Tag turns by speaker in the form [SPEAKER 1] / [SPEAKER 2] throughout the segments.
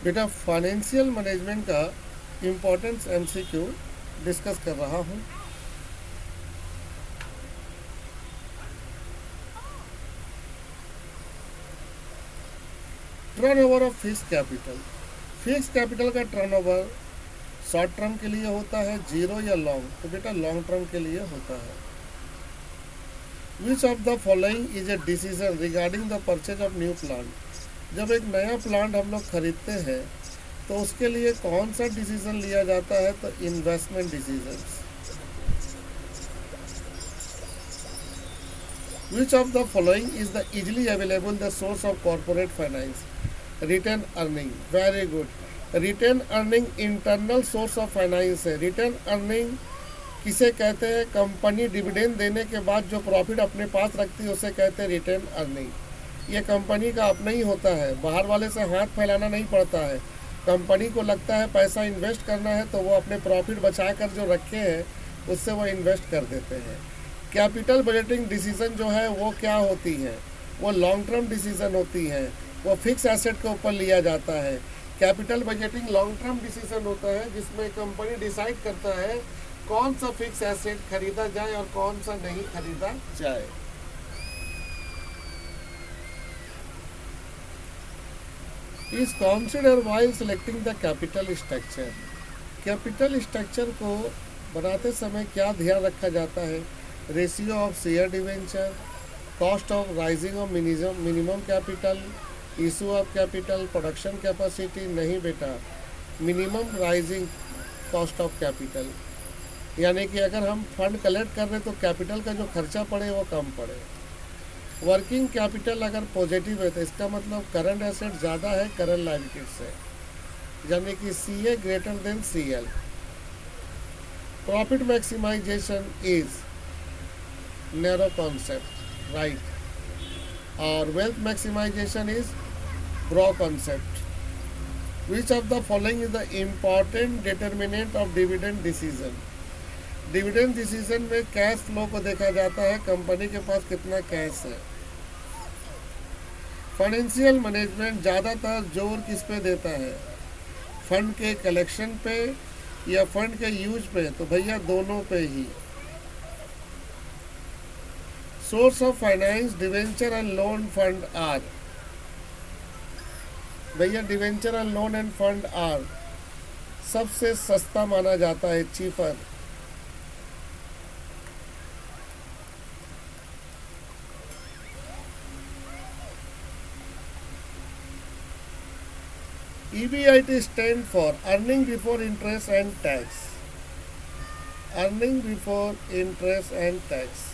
[SPEAKER 1] बेटा financial management का importance MCQ discuss कर रहा हूँ। Turnover of fix capital. Fix capital का टर्नओवर शॉर्ट टर्म के लिए होता है, जीरो या लॉन्ग, तो बेटा लॉन्ग टर्म के लिए होता है। विच of the following is a decision regarding the purchase of new plant. जब एक नया प्लांट हम लोग खरीदते हैं तो उसके लिए कौन सा डिसीजन लिया जाता है, तो investment decision. Which of the following is the easily available the source of corporate finance. Return earning, very good. Return earning internal source of finance है। रिटर्न अर्निंग किसे कहते हैं, कंपनी डिविडेंड देने के बाद जो प्रॉफिट अपने पास रखती है उसे कहते हैं रिटर्न अर्निंग। ये कंपनी का अपना ही होता है, बाहर वाले से हाथ फैलाना नहीं पड़ता है। कंपनी को लगता है पैसा इन्वेस्ट करना है तो वो अपने प्रॉफिट बचा कर जो रखे हैं उससे वो इन्वेस्ट कर देते हैं। कैपिटल बजटिंग डिसीजन जो है वो क्या होती है, वो लॉन्ग टर्म डिसीजन होती है, वो फिक्स एसेट के ऊपर लिया जाता है। Capital budgeting long term decision होता है जिसमें कंपनी डिसाइड करता है कौन सा फिक्स एसेट खरीदा जाए और कौन सा नहीं खरीदा जाए। Is consider while selecting the capital structure. Capital structure को बनाते समय क्या ध्यान रखा जाता है, ratio of share debenture, cost of rising of minimum capital, issue of capital, production capacity. नहीं बेटा, minimum rising cost of capital, यानी कि अगर हम फंड कलेक्ट कर रहे हैं तो कैपिटल का जो खर्चा पड़े वो कम पड़े। वर्किंग कैपिटल अगर पॉजिटिव है तो इसका मतलब करंट एसेट ज़्यादा है करंट लायबिलिटी से, यानी कि C A greater than C L. Profit maximisation is narrow concept, right, और wealth maximisation is broad concept. Which of the following is the important determinant of dividend decision. Dividend decision में cash flow को देखा जाता है, company के पास कितना cash है। Financial management ज़्यादातर जोर किस पे देता है, फंड के कलेक्शन पे या फंड के यूज पे, तो भैया दोनों पे ही। Source of finance debenture and loan fund are. भैया debenture and loan and fund are सबसे सस्ता माना जाता है, cheaper. EBIT stand for earning before interest and tax. Earning before interest and tax.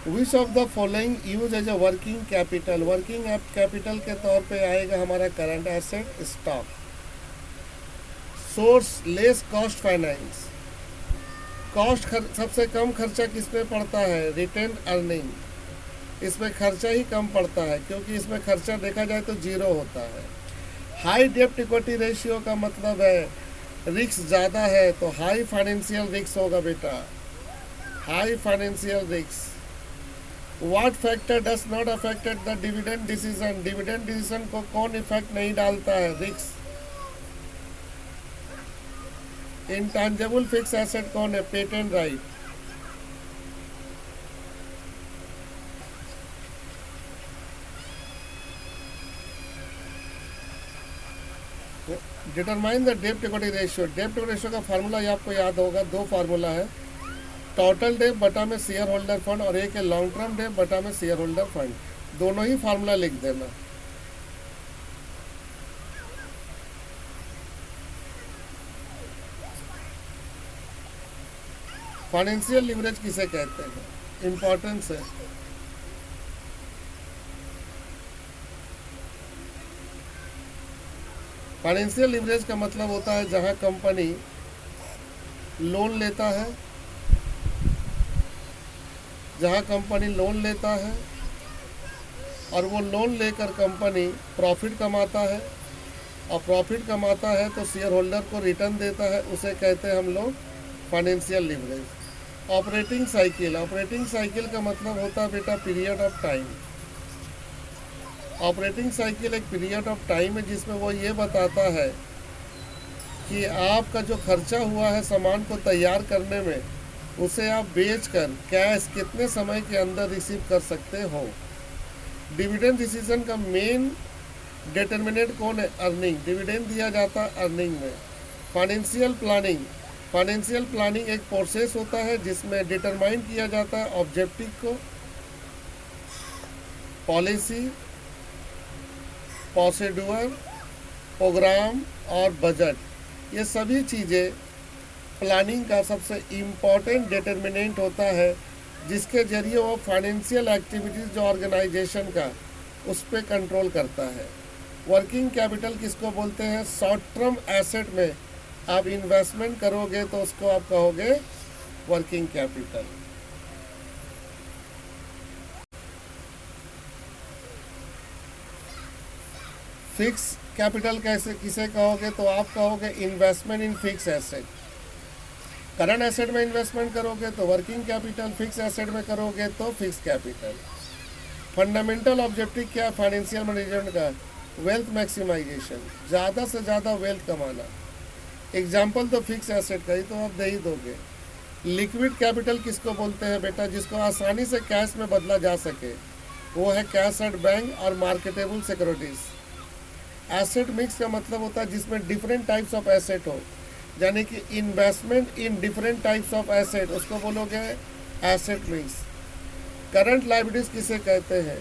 [SPEAKER 1] Which of the following use as a working capital. Working capital के तौर पे आएगा हमारा current asset, stock. Source less cost finance. Cost सबसे कम खर्चा किस पे पड़ता है, रिटेन अर्निंग। इसमें खर्चा ही कम पड़ता है क्योंकि इसमें खर्चा देखा जाए तो जीरो होता है। हाई डेप्ट इक्विटी रेशियो का मतलब है रिस्क ज़्यादा है तो हाई फाइनेंशियल रिस्क होगा बेटा, high financial risk. What factor does not affect the dividend decision? Dividend decision को कौन इफेक्ट नहीं डालता है, रिस्क। इंटेंजिबल फिक्स एसेट कौन है, पेटेंट राइट। डिटरमाइन द डेप्ट इक्विटी रेशियो। डेप्ट इक्विटी रेशियो का फार्मूला आपको याद होगा, दो फार्मूला है, टोटल डेप बटा में शेयर होल्डर फंड और एक है लॉन्ग टर्म डेप बटा में शेयर होल्डर फंड। दोनों ही फार्मूला लिख देना। फाइनेंशियल लीवरेज किसे कहते हैं, इंपॉर्टेंस है। फाइनेंशियल लीवरेज का मतलब होता है जहां कंपनी लोन लेता है, जहां कंपनी लोन लेता है और वो लोन लेकर कंपनी प्रॉफिट कमाता है, और प्रॉफिट कमाता है तो शेयर होल्डर को रिटर्न देता है, उसे कहते हैं हम लोग financial leverage. Operating cycle, operating cycle का मतलब होता है बेटा period of time. Operating cycle एक पीरियड ऑफ टाइम है जिसमें वो ये बताता है कि आपका जो खर्चा हुआ है सामान को तैयार करने में, उसे आप बेचकर कैश कितने समय के अंदर रिसीव कर सकते हो। डिविडेंड डिसीजन का मेन डिटर्मिनेंट कौन है? अर्निंग। डिविडेंड दिया जाता है अर्निंग में। फाइनेंशियल प्लानिंग, फाइनेंशियल प्लानिंग एक प्रोसेस होता है जिसमें डिटरमाइन किया जाता है ऑब्जेक्टिव को, पॉलिसी, प्रोसीड्यूर, प्रोग्राम और बजट। ये सभी चीज़ें प्लानिंग का सबसे इम्पॉर्टेंट डिटर्मिनेंट होता है, जिसके जरिए वो फाइनेंशियल एक्टिविटीज़ जो ऑर्गेनाइजेशन का, उस पर कंट्रोल करता है। वर्किंग कैपिटल किसको बोलते हैं? शॉर्ट टर्म एसेट में आप इन्वेस्टमेंट करोगे तो उसको आप कहोगे वर्किंग कैपिटल। फिक्स कैपिटल कैसे किसे कहोगे? तो आप कहोगे investment in fix asset. Current asset में इन्वेस्टमेंट करोगे तो वर्किंग कैपिटल, फिक्स एसेट में करोगे तो फिक्स कैपिटल। फंडामेंटल ऑब्जेक्टिव क्या है फाइनेंशियल मैनेजमेंट का? वेल्थ मैक्सिमाइजेशन, ज़्यादा से ज़्यादा वेल्थ कमाना। एग्जाम्पल तो फिक्स एसेट का ही तो आप दे ही दोगे। लिक्विड कैपिटल किसको बोलते हैं बेटा? जिसको आसानी से कैश में बदला जा सके, वो है कैश एट बैंक और मार्केटेबल सिक्योरिटीज़। एसेट मिक्स का मतलब होता है जिसमें डिफरेंट टाइप्स ऑफ एसेट हो, यानी कि investment in different types of asset, उसको बोलोगे एसेट मिक्स। करंट लायबिलिटीज़ किसे कहते हैं?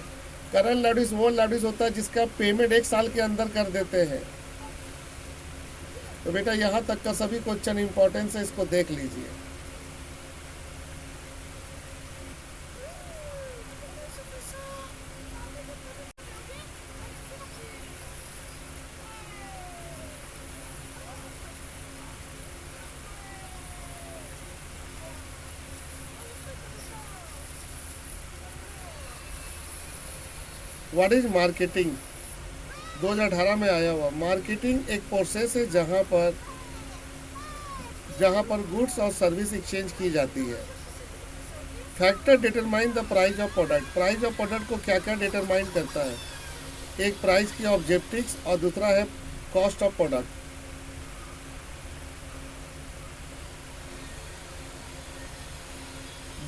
[SPEAKER 1] करंट लायबिलिटीज़ वो लायबिलिटीज़ होता है जिसका पेमेंट 1 साल के अंदर कर देते हैं। तो बेटा यहाँ तक का सभी क्वेश्चन इंपॉर्टेंस है, इसको देख लीजिए। What is marketing? 2018 में आया हुआ। मार्केटिंग एक प्रोसेस है जहाँ पर गुड्स और सर्विस एक्सचेंज की जाती है। Factor determine the price of product. Price of product को क्या क्या डिटरमाइन करता है? एक प्राइस की ऑब्जेक्टिव्स और दूसरा है कॉस्ट ऑफ प्रोडक्ट।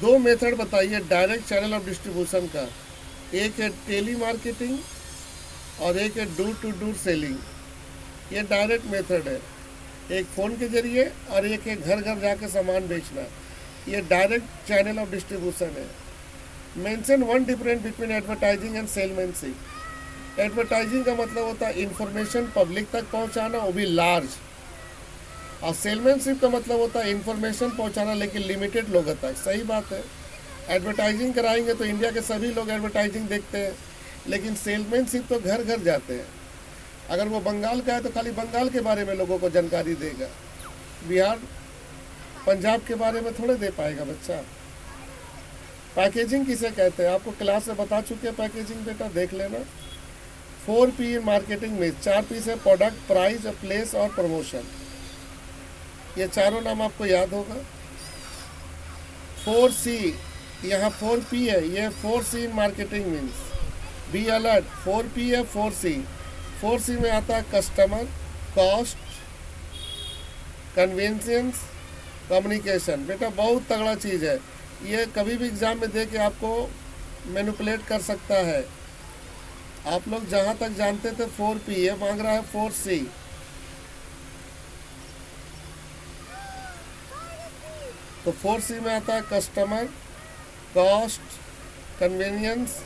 [SPEAKER 1] दो मेथड बताइए डायरेक्ट चैनल ऑफ डिस्ट्रीब्यूशन का। एक है टेली मार्केटिंग और एक है डोर टू डोर सेलिंग। ये डायरेक्ट मेथड है, एक फ़ोन के जरिए, और एक है घर घर जाके सामान बेचना। ये डायरेक्ट चैनल ऑफ डिस्ट्रीब्यूशन है। Mention one difference between advertising and salesmanship. Advertising का मतलब होता है इंफॉर्मेशन पब्लिक तक पहुंचाना, वो भी लार्ज, और सेलमैनशिप का मतलब होता है इंफॉर्मेशन पहुंचाना लेकिन लिमिटेड लोगों तक। सही बात है, एडवर्टाइजिंग कराएंगे तो इंडिया के सभी लोग एडवर्टाइजिंग देखते हैं, लेकिन सेलमैनशिप तो घर घर जाते हैं। अगर वो बंगाल का है तो खाली बंगाल के बारे में लोगों को जानकारी देगा, बिहार पंजाब के बारे में थोड़े दे पाएगा बच्चा। पैकेजिंग किसे कहते हैं? आपको क्लास में बता चुके हैं पैकेजिंग, बेटा देख लेना। 4P मार्केटिंग में 4 P से प्रोडक्ट, प्राइस, प्लेस और प्रमोशन। ये चारों नाम आपको याद होगा। 4C, यहाँ 4P है, ये 4C in marketing means be alert. 4P है 4C। 4C में आता है कस्टमर, कॉस्ट, कन्वीनियंस, कम्युनिकेशन। बेटा बहुत तगड़ा चीज़ है, ये कभी भी एग्ज़ाम में दे के आपको मैनिपुलेट कर सकता है। आप लोग जहाँ तक जानते थे 4P, ये मांग रहा है 4C। तो 4C में आता है कस्टमर, कॉस्ट, कन्वीनियंस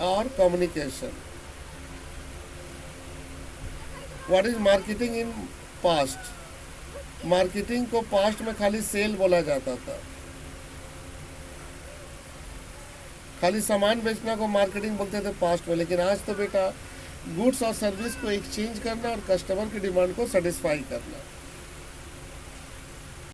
[SPEAKER 1] और communication. What is marketing in past? Marketing को पास्ट में खाली सेल बोला जाता था, खाली सामान बेचना को मार्केटिंग बोलते थे पास्ट में। लेकिन आज तो बेटा गुड्स और सर्विस को एक्सचेंज करना और कस्टमर की डिमांड को सेटिस्फाई करना।